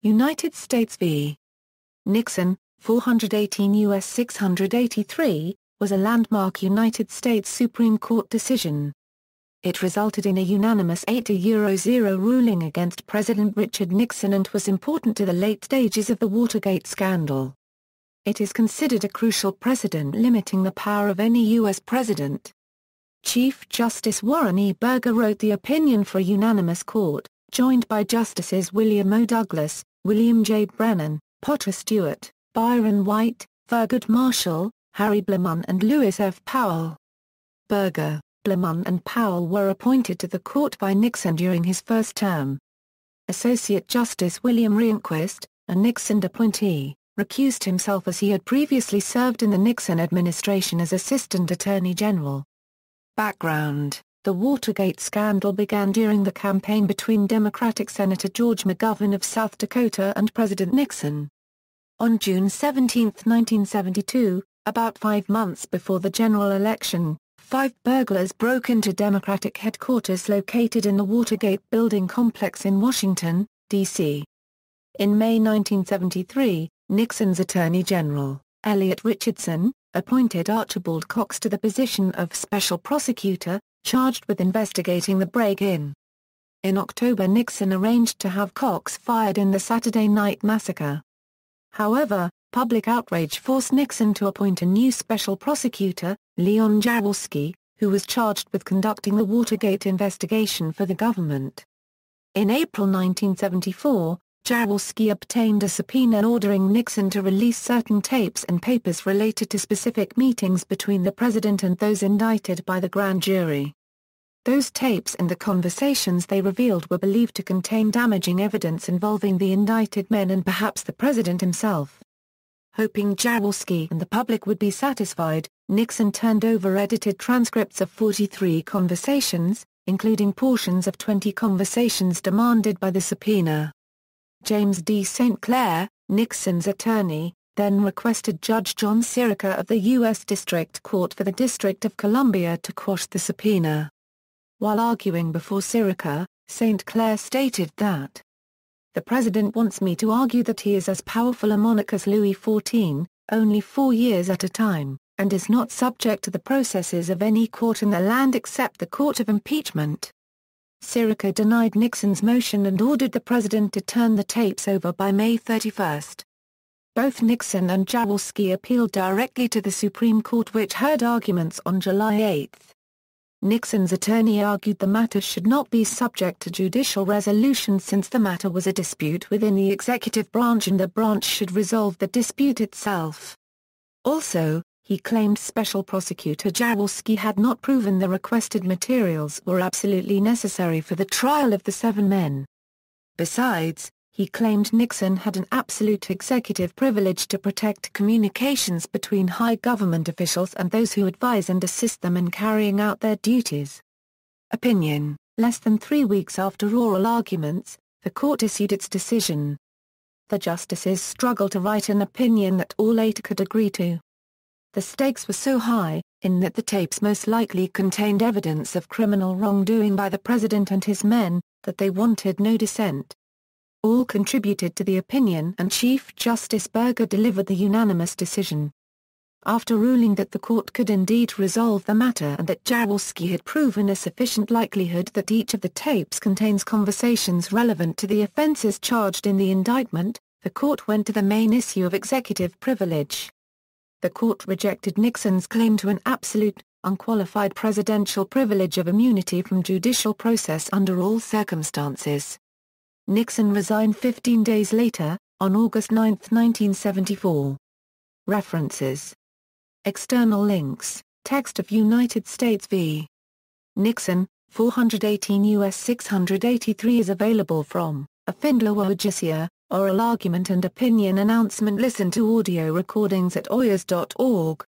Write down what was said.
United States v. Nixon, 418 U.S. 683, was a landmark United States Supreme Court decision. It resulted in a unanimous 8-0 ruling against President Richard Nixon and was important to the late stages of the Watergate scandal. It is considered a crucial precedent limiting the power of any U.S. president. Chief Justice Warren E. Burger wrote the opinion for a unanimous court, joined by Justices William O. Douglas, William J. Brennan, Potter Stewart, Byron White, Thurgood Marshall, Harry Blackmun and Lewis F. Powell. Burger, Blackmun and Powell were appointed to the court by Nixon during his first term. Associate Justice William Rehnquist, a Nixon appointee, recused himself as he had previously served in the Nixon administration as Assistant Attorney General. Background: the Watergate scandal began during the campaign between Democratic Senator George McGovern of South Dakota and President Nixon. On June 17, 1972, about 5 months before the general election, 5 burglars broke into Democratic headquarters located in the Watergate building complex in Washington, D.C. In May 1973, Nixon's Attorney General, Elliot Richardson, appointed Archibald Cox to the position of special prosecutor, charged with investigating the break-in. In October, Nixon arranged to have Cox fired in the Saturday Night Massacre. However, public outrage forced Nixon to appoint a new special prosecutor, Leon Jaworski, who was charged with conducting the Watergate investigation for the government. In April 1974, Jaworski obtained a subpoena ordering Nixon to release certain tapes and papers related to specific meetings between the president and those indicted by the grand jury. Those tapes and the conversations they revealed were believed to contain damaging evidence involving the indicted men and perhaps the president himself. Hoping Jaworski and the public would be satisfied, Nixon turned over edited transcripts of 43 conversations, including portions of 20 conversations demanded by the subpoena. James D. St. Clair, Nixon's attorney, then requested Judge John Sirica of the U.S. District Court for the District of Columbia to quash the subpoena. While arguing before Sirica, St. Clair stated that, "The President wants me to argue that he is as powerful a monarch as Louis XIV, only 4 years at a time, and is not subject to the processes of any court in the land except the court of impeachment." Sirica denied Nixon's motion and ordered the president to turn the tapes over by May 31. Both Nixon and Jaworski appealed directly to the Supreme Court, which heard arguments on July 8. Nixon's attorney argued the matter should not be subject to judicial resolution since the matter was a dispute within the executive branch and the branch should resolve the dispute itself. Also, he claimed Special Prosecutor Jaworski had not proven the requested materials were absolutely necessary for the trial of the 7 men. Besides, he claimed Nixon had an absolute executive privilege to protect communications between high government officials and those who advise and assist them in carrying out their duties. Opinion: less than 3 weeks after oral arguments, the court issued its decision. The justices struggled to write an opinion that all 8 could agree to. The stakes were so high, in that the tapes most likely contained evidence of criminal wrongdoing by the president and his men, that they wanted no dissent. All contributed to the opinion and Chief Justice Burger delivered the unanimous decision. After ruling that the court could indeed resolve the matter and that Jaworski had proven a sufficient likelihood that each of the tapes contains conversations relevant to the offenses charged in the indictment, the court went to the main issue of executive privilege. The court rejected Nixon's claim to an absolute, unqualified presidential privilege of immunity from judicial process under all circumstances. Nixon resigned 15 days later, on August 9, 1974. References. External links, text of United States v. Nixon, 418 U.S. 683 is available from, a Findler Wojcicka, Oral Argument and Opinion Announcement. Listen to audio recordings at oyas.org.